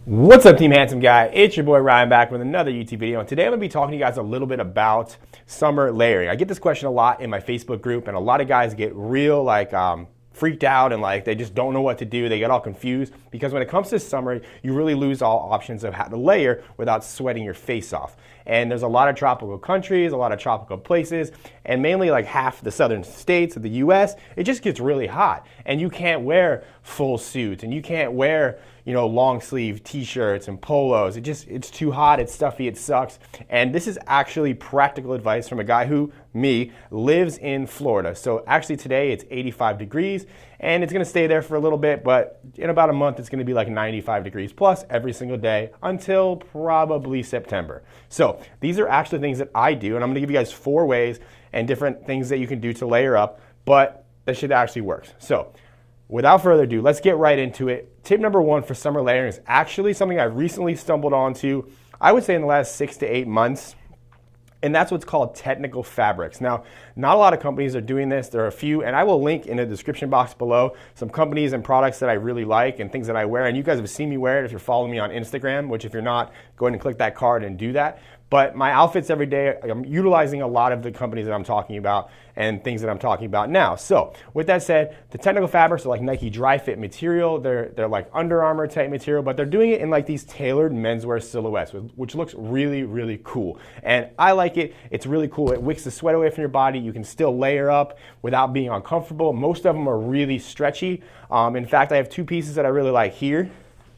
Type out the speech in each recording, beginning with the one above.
What's up, Team Handsome Guy? It's your boy Ryan back with another YouTube video, and today I'm going to be talking to you guys a little bit about summer layering. I get this question a lot in my Facebook group, and a lot of guys get real freaked out and they just don't know what to do. They get all confused because when it comes to summer, you really lose all options of how to layer without sweating your face off. And there's a lot of tropical countries, a lot of tropical places, and mainly like half the southern states of the US, it just gets really hot. And you can't wear full suits, and you can't wear, long sleeve t-shirts and polos. It's too hot, it's stuffy, it sucks. And this is actually practical advice from a guy who, me, lives in Florida. So actually today it's 85 degrees and it's gonna stay there for a little bit, but in about a month it's gonna be like 95 degrees plus every single day until probably September. So these are actually things that I do, and I'm gonna give you guys 4 ways and different things that you can do to layer up, but that shit actually works. So without further ado, let's get right into it. Tip number 1 for summer layering is actually something I recently stumbled onto, I would say in the last 6 to 8 months, and that's what's called technical fabrics. Now, not a lot of companies are doing this. There are a few, and I will link in the description box below some companies and products that I really like and things that I wear, and you guys have seen me wear it if you're following me on Instagram, which if you're not, go ahead and click that card and do that. But my outfits every day, I'm utilizing a lot of the companies that I'm talking about and things that I'm talking about now. So with that said, the technical fabrics are like Nike dry fit material. They're like Under Armour type material, but they're doing it in like these tailored menswear silhouettes, which looks really, really cool. And I like it. It's really cool. It wicks the sweat away from your body. You can still layer up without being uncomfortable. Most of them are really stretchy. In fact, I have 2 pieces that I really like here.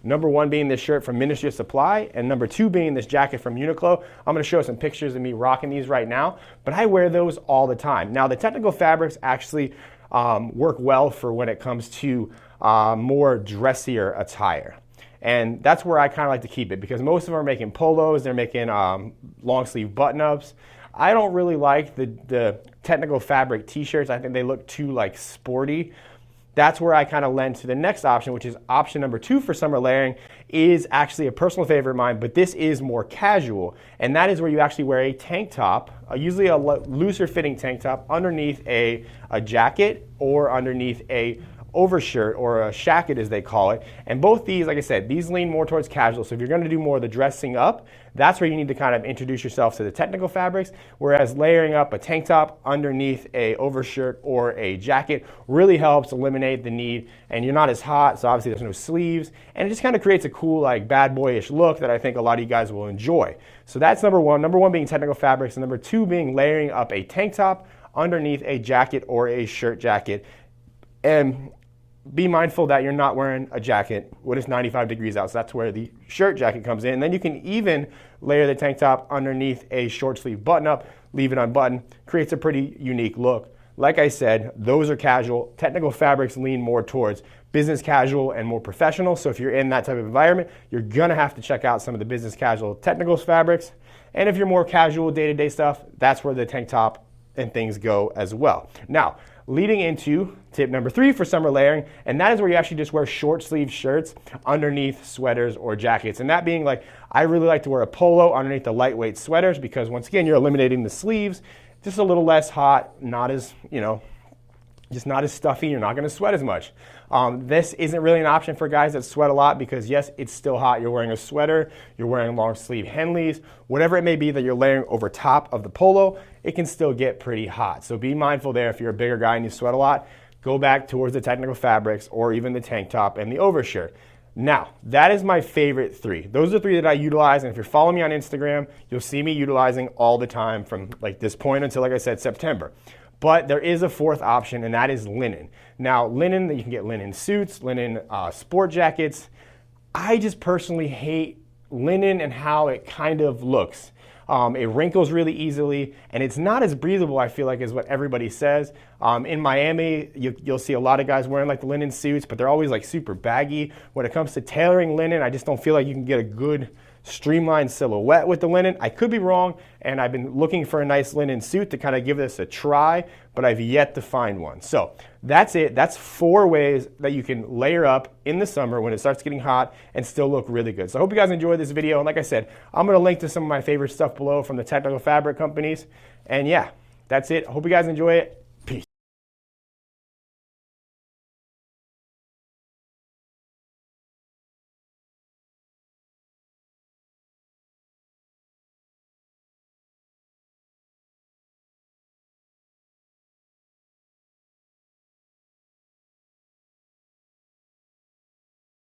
Number 1 being this shirt from Ministry of Supply, and number 2 being this jacket from Uniqlo. I'm going to show some pictures of me rocking these right now, but I wear those all the time. Now, the technical fabrics actually work well for when it comes to more dressier attire. And that's where I kind of like to keep it, because most of them are making polos, they're making long sleeve button-ups. I don't really like the technical fabric t-shirts. I think they look too sporty. That's where I kind of lend to the next option, which is option number 2 for summer layering, is actually a personal favorite of mine, but this is more casual. And that is where you actually wear a tank top, usually a looser fitting tank top, underneath a jacket or underneath a overshirt or a shacket as they call it. And both these, like I said, these lean more towards casual. So if you're going to do more of the dressing up, that's where you need to kind of introduce yourself to the technical fabrics, whereas layering up a tank top underneath a overshirt or a jacket really helps eliminate the need, and you're not as hot, so obviously there's no sleeves, and it just kind of creates a cool bad boyish look that I think a lot of you guys will enjoy. So that's number 1. Number 1 being technical fabrics, and number 2 being layering up a tank top underneath a jacket or a shirt jacket. And be mindful that you're not wearing a jacket when it's 95 degrees out. So that's where the shirt jacket comes in. And then you can even layer the tank top underneath a short sleeve button up, leave it unbuttoned, creates a pretty unique look. Like I said, those are casual. Technical fabrics lean more towards business casual and more professional. So if you're in that type of environment, you're gonna have to check out some of the business casual technical fabrics. And if you're more casual day-to-day stuff, that's where the tank top and things go as well. Now, leading into tip number 3 for summer layering, and that is where you actually just wear short sleeve shirts underneath sweaters or jackets. And that being I really like to wear a polo underneath the lightweight sweaters, because once again, you're eliminating the sleeves, just a little less hot, not as, just not as stuffy, you're not gonna sweat as much. This isn't really an option for guys that sweat a lot, because yes, it's still hot. You're wearing a sweater, you're wearing long sleeve Henleys, whatever it may be that you're layering over top of the polo, it can still get pretty hot. So be mindful there. If you're a bigger guy and you sweat a lot, go back towards the technical fabrics or even the tank top and the overshirt. Now, that is my favorite 3. Those are 3 that I utilize, and if you're following me on Instagram, you'll see me utilizing all the time from this point until, like I said, September. But there is a 4th option, and that is linen. Now, linen, you can get linen suits, linen sport jackets. I just personally hate linen and how it kind of looks. It wrinkles really easily, and it's not as breathable, I feel like, as what everybody says. In Miami, you'll see a lot of guys wearing the linen suits, but they're always super baggy. When it comes to tailoring linen, I just don't feel like you can get a good streamlined silhouette with the linen. I could be wrong, and I've been looking for a nice linen suit to kind of give this a try, but I've yet to find one. So that's it. That's 4 ways that you can layer up in the summer when it starts getting hot and still look really good. So I hope you guys enjoyed this video, and like I said, I'm going to link to some of my favorite stuff below from the technical fabric companies. And yeah, that's it. I hope you guys enjoy it.